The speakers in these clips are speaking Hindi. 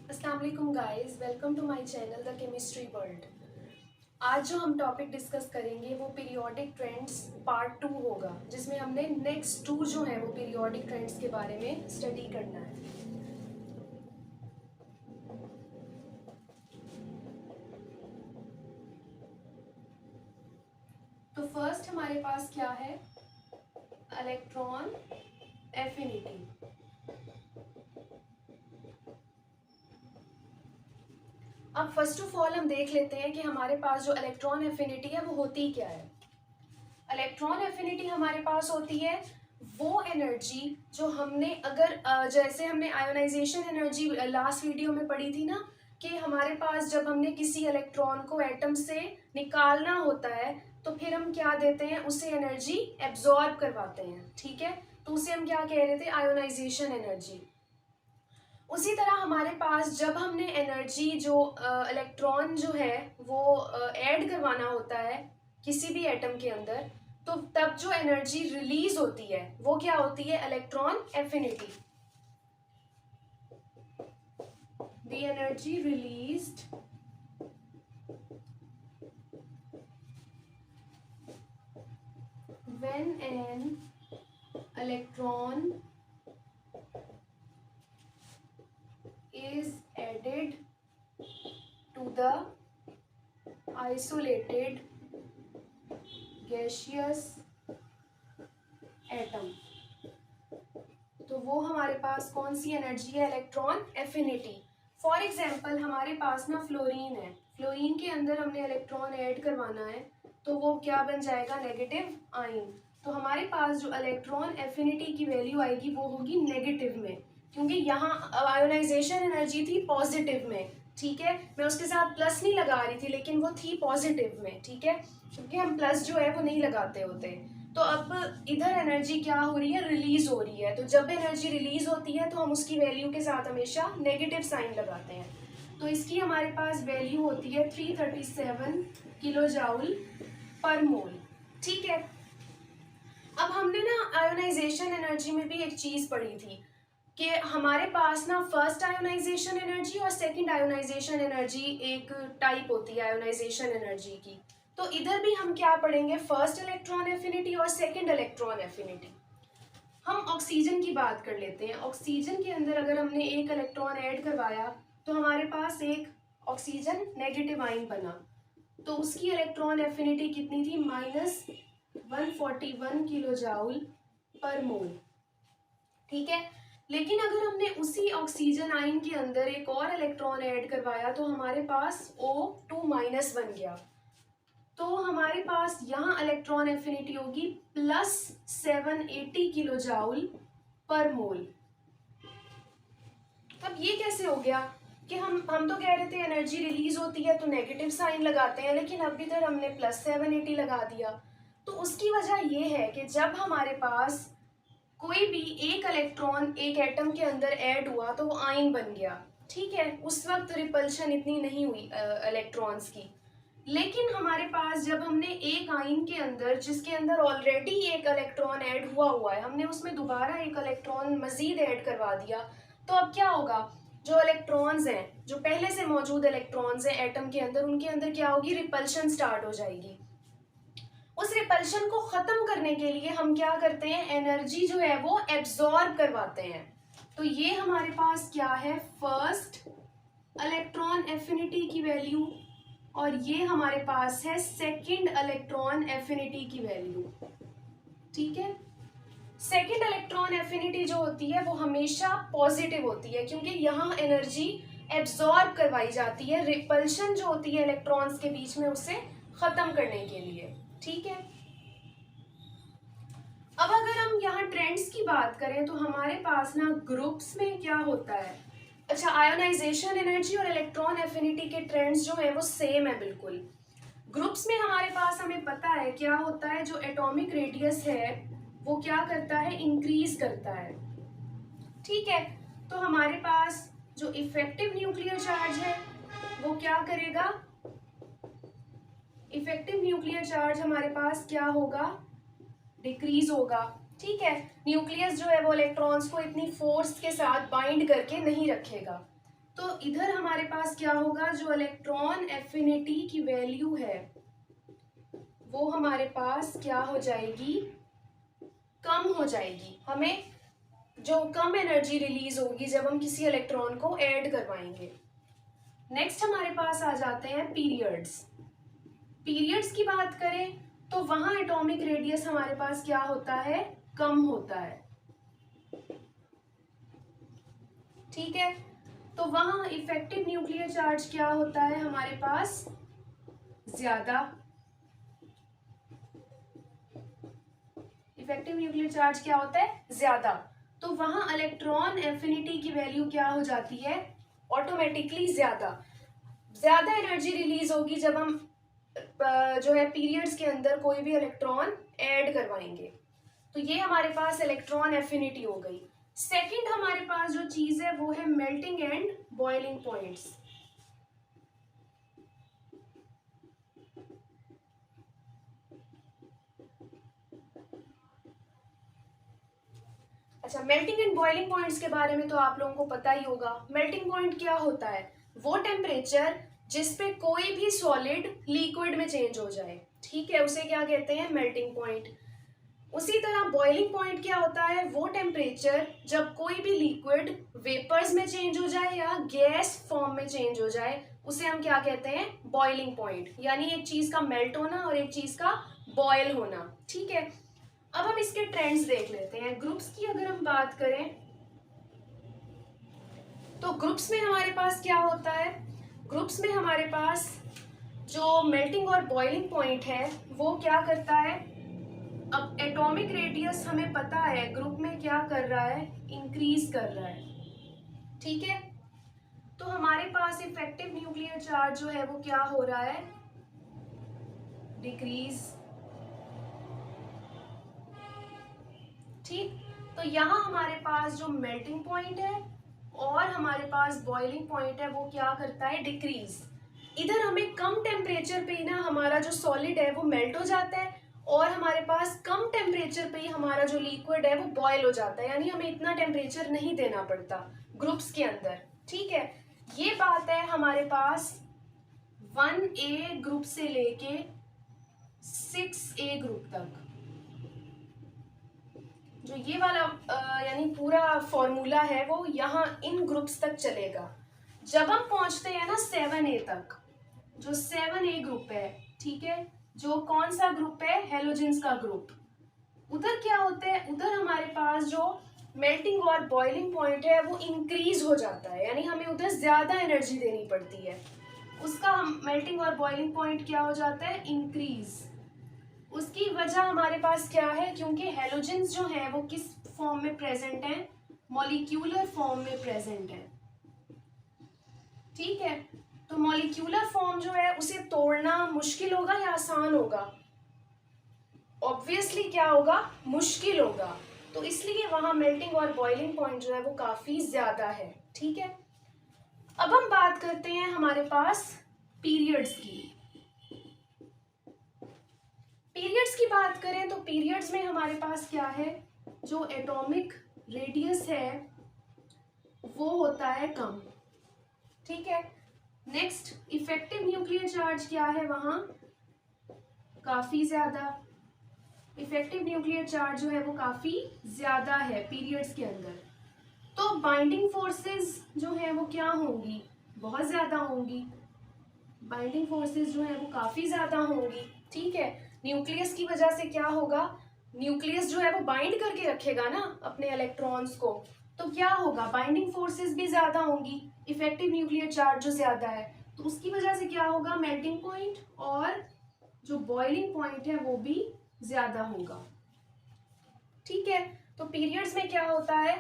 अस्सलाम वालेकुम guys, welcome to my channel the chemistry world. आज जो हम टॉपिक डिस्कस करेंगे वो पीरियोडिक ट्रेंड्स पार्ट 2 होगा, जिसमें हमने नेक्स्ट 2 जो है वो पीरियोडिक ट्रेंड्स के बारे में स्टडी करना है। तो फर्स्ट हमारे पास क्या है, इलेक्ट्रॉन एफिनिटी। अब फर्स्ट ऑफ ऑल हम देख लेते हैं कि हमारे पास जो इलेक्ट्रॉन एफिनिटी है वो होती क्या है। इलेक्ट्रॉन एफिनिटी हमारे पास होती है वो एनर्जी जो हमने अगर जैसे हमने आयोनाइजेशन एनर्जी लास्ट वीडियो में पढ़ी थी ना, कि हमारे पास जब हमने किसी इलेक्ट्रॉन को एटम से निकालना होता है तो फिर हम क्या देते हैं, उसे एनर्जी एब्जॉर्ब करवाते हैं। ठीक है, तो उसे हम क्या कह रहे थे, आयोनाइजेशन एनर्जी। उसी तरह हमारे पास जब हमने एनर्जी जो इलेक्ट्रॉन जो है वो ऐड करवाना होता है किसी भी एटम के अंदर, तो तब जो एनर्जी रिलीज होती है वो क्या होती है, electron affinity. The energy released when an electron is added to the isolated gaseous atom, तो वो हमारे पास कौन सी एनर्जी है, इलेक्ट्रॉन एफिनिटी। फॉर एग्जाम्पल हमारे पास ना फ्लोरीन है, फ्लोरीन के अंदर हमने इलेक्ट्रॉन ऐड करवाना है तो वो क्या बन जाएगा, नेगेटिव आयन। तो हमारे पास जो इलेक्ट्रॉन एफिनिटी की वैल्यू आएगी वो होगी नेगेटिव में, क्योंकि यहाँ आयोनाइजेशन एनर्जी थी पॉजिटिव में। ठीक है, मैं उसके साथ प्लस नहीं लगा रही थी लेकिन वो थी पॉजिटिव में। ठीक है, क्योंकि हम प्लस जो है वो नहीं लगाते होते। तो अब इधर एनर्जी क्या हो रही है, रिलीज हो रही है। तो जब एनर्जी रिलीज होती है तो हम उसकी वैल्यू के साथ हमेशा नेगेटिव साइन लगाते हैं। तो इसकी हमारे पास वैल्यू होती है 337 किलो जाउल पर मोल। ठीक है, अब हमने ना आयोनाइजेशन एनर्जी में भी एक चीज पढ़ी थी कि हमारे पास ना फर्स्ट आयोनाइजेशन एनर्जी और सेकंड आयोनाइजेशन एनर्जी एक टाइप होती है आयोनाइजेशन एनर्जी की। तो इधर भी हम क्या पढ़ेंगे, फर्स्ट इलेक्ट्रॉन एफिनिटी और सेकंड इलेक्ट्रॉन एफिनिटी। हम ऑक्सीजन की बात कर लेते हैं। ऑक्सीजन के अंदर अगर हमने एक इलेक्ट्रॉन ऐड करवाया तो हमारे पास एक ऑक्सीजन नेगेटिव आयन बना, तो उसकी इलेक्ट्रॉन एफिनिटी कितनी थी, -141 किलो जाउल पर मोल। ठीक है, लेकिन अगर हमने उसी ऑक्सीजन आयन के अंदर एक और इलेक्ट्रॉन ऐड करवाया तो हमारे पास O2- बन गया, तो हमारे पास यहाँ इलेक्ट्रॉन एफिनिटी होगी +780 किलो जाउल पर मोल। अब ये कैसे हो गया कि हम तो कह रहे थे एनर्जी रिलीज होती है तो नेगेटिव साइन लगाते हैं, लेकिन अब इधर हमने +780 लगा दिया। तो उसकी वजह ये है कि जब हमारे पास कोई भी एक इलेक्ट्रॉन एक एटम के अंदर ऐड हुआ तो वो आयन बन गया। ठीक है, उस वक्त रिपल्शन इतनी नहीं हुई इलेक्ट्रॉन्स की। लेकिन हमारे पास जब हमने एक आयन के अंदर जिसके अंदर ऑलरेडी एक इलेक्ट्रॉन ऐड हुआ है, हमने उसमें दोबारा एक इलेक्ट्रॉन मजीद ऐड करवा दिया, तो अब क्या होगा, जो इलेक्ट्रॉन्स हैं, जो पहले से मौजूद इलेक्ट्रॉन्स हैं एटम के अंदर, उनके अंदर क्या होगी, रिपल्शन स्टार्ट हो जाएगी। उस रिपल्शन को खत्म करने के लिए हम क्या करते हैं, एनर्जी जो है वो एब्जॉर्ब करवाते हैं। तो ये हमारे पास क्या है, फर्स्ट इलेक्ट्रॉन एफिनिटी की वैल्यू, और ये हमारे पास है सेकंड इलेक्ट्रॉन एफिनिटी की वैल्यू। ठीक है, सेकंड इलेक्ट्रॉन एफिनिटी जो होती है वो हमेशा पॉजिटिव होती है, क्योंकि यहाँ एनर्जी एब्जॉर्ब करवाई जाती है रिपल्शन जो होती है इलेक्ट्रॉन्स के बीच में उसे खत्म करने के लिए। ठीक है, अब अगर हम यहाँ ट्रेंड्स की बात करें तो हमारे पास ना ग्रुप्स में क्या होता है, अच्छा आयोनाइजेशन एनर्जी और इलेक्ट्रॉन एफिनिटी के ट्रेंड्स जो है वो सेम है बिल्कुल। ग्रुप्स में हमारे पास हमें पता है क्या होता है, जो एटॉमिक रेडियस है वो क्या करता है, इंक्रीज करता है। ठीक है, तो हमारे पास जो इफेक्टिव न्यूक्लियर चार्ज है वो क्या करेगा, इफेक्टिव न्यूक्लियर चार्ज हमारे पास क्या होगा, डिक्रीज होगा। ठीक है, न्यूक्लियस जो है वो इलेक्ट्रॉन्स को इतनी फोर्स के साथ बाइंड करके नहीं रखेगा। तो इधर हमारे पास क्या होगा, जो इलेक्ट्रॉन एफिनिटी की वैल्यू है वो हमारे पास क्या हो जाएगी, कम हो जाएगी। हमें जो कम एनर्जी रिलीज होगी जब हम किसी इलेक्ट्रॉन को ऐड करवाएंगे। नेक्स्ट हमारे पास आ जाते हैं पीरियड्स। पीरियड्स की बात करें तो वहां एटॉमिक रेडियस हमारे पास क्या होता है, कम होता है। ठीक है, तो वहां इफेक्टिव न्यूक्लियर चार्ज क्या होता है हमारे पास, ज्यादा। इफेक्टिव न्यूक्लियर चार्ज क्या होता है, ज्यादा। तो वहां इलेक्ट्रॉन एफिनिटी की वैल्यू क्या हो जाती है, ऑटोमेटिकली ज्यादा। ज्यादा एनर्जी रिलीज होगी जब हम जो है पीरियड्स के अंदर कोई भी इलेक्ट्रॉन ऐड करवाएंगे। तो ये हमारे पास इलेक्ट्रॉन एफिनिटी हो गई। सेकंड हमारे पास जो चीज है वो है मेल्टिंग एंड बॉइलिंग पॉइंट्स। अच्छा, मेल्टिंग एंड बॉइलिंग पॉइंट्स के बारे में तो आप लोगों को पता ही होगा। मेल्टिंग पॉइंट क्या होता है, वो टेम्परेचर जिस पे कोई भी सॉलिड लिक्विड में चेंज हो जाए, ठीक है, उसे क्या कहते हैं, मेल्टिंग पॉइंट। उसी तरह बॉइलिंग पॉइंट क्या होता है, वो टेम्परेचर जब कोई भी लिक्विड वेपर्स में चेंज हो जाए या गैस फॉर्म में चेंज हो जाए, उसे हम क्या कहते हैं, बॉइलिंग पॉइंट। यानी एक चीज का मेल्ट होना और एक चीज का बॉयल होना। ठीक है, अब हम इसके ट्रेंड्स देख लेते हैं। ग्रुप्स की अगर हम बात करें तो ग्रुप्स में हमारे पास क्या होता है, ग्रुप्स में हमारे पास जो मेल्टिंग और बॉइलिंग पॉइंट है वो क्या करता है, अब एटॉमिक रेडियस हमें पता है ग्रुप में क्या कर रहा है, इंक्रीज कर रहा है। ठीक है, तो हमारे पास इफेक्टिव न्यूक्लियर चार्ज जो है वो क्या हो रहा है, डिक्रीज। ठीक, तो यहाँ हमारे पास जो मेल्टिंग पॉइंट है और हमारे पास बॉइलिंग पॉइंट है वो क्या करता है, डिक्रीज। इधर हमें कम टेम्परेचर पे ही ना हमारा जो सॉलिड है वो मेल्ट हो जाता है और हमारे पास कम टेम्परेचर पे ही हमारा जो लिक्विड है वो बॉयल हो जाता है। यानी हमें इतना टेम्परेचर नहीं देना पड़ता ग्रुप्स के अंदर। ठीक है, ये बात है हमारे पास 1A ग्रुप से लेके 6A ग्रुप तक। जो ये वाला यानी पूरा फॉर्मूला है वो यहाँ इन ग्रुप्स तक चलेगा। जब हम पहुंचते हैं ना 7A तक, जो 7A ग्रुप है, ठीक है, जो कौन सा ग्रुप है, हेलोजेंस का ग्रुप, उधर क्या होते हैं, उधर हमारे पास जो मेल्टिंग और बॉइलिंग पॉइंट है वो इंक्रीज हो जाता है। यानी हमें उधर ज्यादा एनर्जी देनी पड़ती है, उसका हम मेल्टिंग और बॉइलिंग पॉइंट क्या हो जाता है, इंक्रीज। उसकी वजह हमारे पास क्या है, क्योंकि हेलोजेंस जो है वो किस फॉर्म में प्रेजेंट है, मॉलिक्यूलर फॉर्म में प्रेजेंट है। ठीक है, तो मॉलिक्यूलर फॉर्म जो है उसे तोड़ना मुश्किल होगा या आसान होगा, ऑब्वियसली क्या होगा, मुश्किल होगा। तो इसलिए वहां मेल्टिंग और बॉइलिंग पॉइंट जो है वो काफी ज्यादा है। ठीक है, अब हम बात करते हैं हमारे पास पीरियड्स की। पीरियड्स की बात करें तो पीरियड्स में हमारे पास क्या है, जो एटॉमिक रेडियस है वो होता है कम। ठीक है, नेक्स्ट इफेक्टिव न्यूक्लियर चार्ज क्या है, वहां काफी ज्यादा। इफेक्टिव न्यूक्लियर चार्ज जो है वो काफी ज्यादा है पीरियड्स के अंदर। तो बाइंडिंग फोर्सेस जो है वो क्या होंगी, बहुत ज्यादा होंगी। बाइंडिंग फोर्सेस जो है वो काफी ज्यादा होंगी। ठीक है, न्यूक्लियस की वजह से क्या होगा, न्यूक्लियस जो है वो बाइंड करके रखेगा ना अपने इलेक्ट्रॉन्स को, तो क्या होगा, बाइंडिंग फोर्सेस भी ज्यादा होंगी। इफेक्टिव न्यूक्लियर चार्ज जो ज्यादा है तो उसकी वजह से क्या होगा, मेल्टिंग पॉइंट और जो बॉइलिंग पॉइंट है वो भी ज्यादा होगा। ठीक है, तो पीरियड्स में क्या होता है,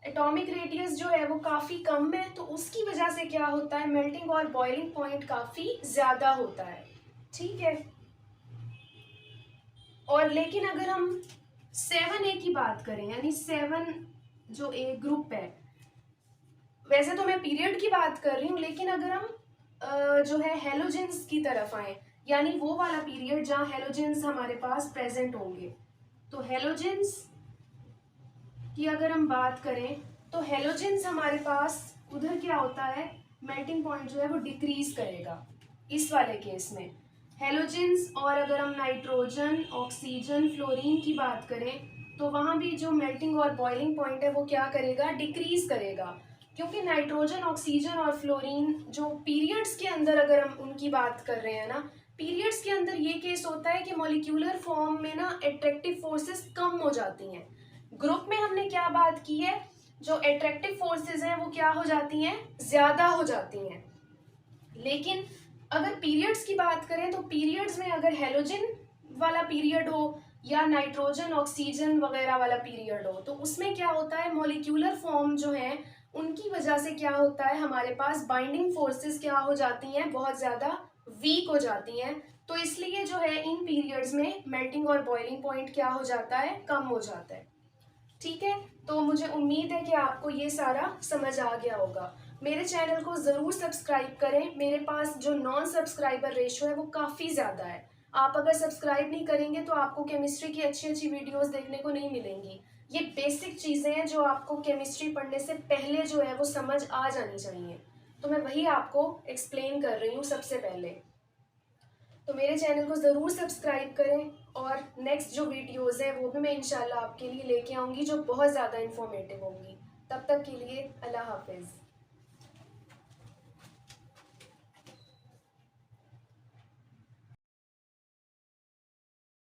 एटॉमिक रेडियस जो है वो काफी कम है, तो उसकी वजह से क्या होता है, मेल्टिंग और बॉइलिंग पॉइंट काफी ज्यादा होता है। ठीक है, और लेकिन अगर हम 7A की बात करें, यानी 7 जो ए ग्रुप है, वैसे तो मैं पीरियड की बात कर रही हूँ, लेकिन अगर हम जो है हेलोजेंस की तरफ आए, यानी वो वाला पीरियड जहाँ हेलोजेंस हमारे पास प्रेजेंट होंगे, तो हेलोजेंस की अगर हम बात करें तो हेलोजेंस हमारे पास उधर क्या होता है, मेल्टिंग पॉइंट जो है वो डिक्रीज करेगा इस वाले केस में। हेलोजेंस और अगर हम नाइट्रोजन, ऑक्सीजन, फ्लोरीन की बात करें तो वहाँ भी जो मेल्टिंग और बॉइलिंग पॉइंट है वो क्या करेगा, डिक्रीज करेगा। क्योंकि नाइट्रोजन, ऑक्सीजन और फ्लोरीन जो पीरियड्स के अंदर अगर हम उनकी बात कर रहे हैं ना, पीरियड्स के अंदर ये केस होता है कि मॉलिक्यूलर फॉर्म में ना अट्रैक्टिव फोर्सेस कम हो जाती हैं। ग्रुप में हमने क्या बात की है, जो अट्रैक्टिव फोर्सेस हैं वो क्या हो जाती हैं, ज्यादा हो जाती हैं। लेकिन अगर पीरियड्स की बात करें तो पीरियड्स में अगर हेलोजन वाला पीरियड हो या नाइट्रोजन, ऑक्सीजन वगैरह वाला पीरियड हो तो उसमें क्या होता है, मॉलिक्यूलर फॉर्म जो है उनकी वजह से क्या होता है, हमारे पास बाइंडिंग फोर्सेस क्या हो जाती हैं, बहुत ज़्यादा वीक हो जाती हैं। तो इसलिए जो है इन पीरियड्स में मेल्टिंग और बॉइलिंग पॉइंट क्या हो जाता है, कम हो जाता है। ठीक है, तो मुझे उम्मीद है कि आपको ये सारा समझ आ गया होगा। मेरे चैनल को ज़रूर सब्सक्राइब करें। मेरे पास जो नॉन सब्सक्राइबर रेशो है वो काफ़ी ज़्यादा है। आप अगर सब्सक्राइब नहीं करेंगे तो आपको केमिस्ट्री की अच्छी अच्छी वीडियोस देखने को नहीं मिलेंगी। ये बेसिक चीज़ें हैं जो आपको केमिस्ट्री पढ़ने से पहले जो है वो समझ आ जानी चाहिए। तो मैं वही आपको एक्सप्लेन कर रही हूँ सबसे पहले। तो मेरे चैनल को ज़रूर सब्सक्राइब करें और नेक्स्ट जो वीडियोज़ हैं वो भी मैं इंशाल्लाह आपके लिए लेके आऊँगी जो बहुत ज़्यादा इन्फॉर्मेटिव होंगी। तब तक के लिए अल्लाह हाफिज़।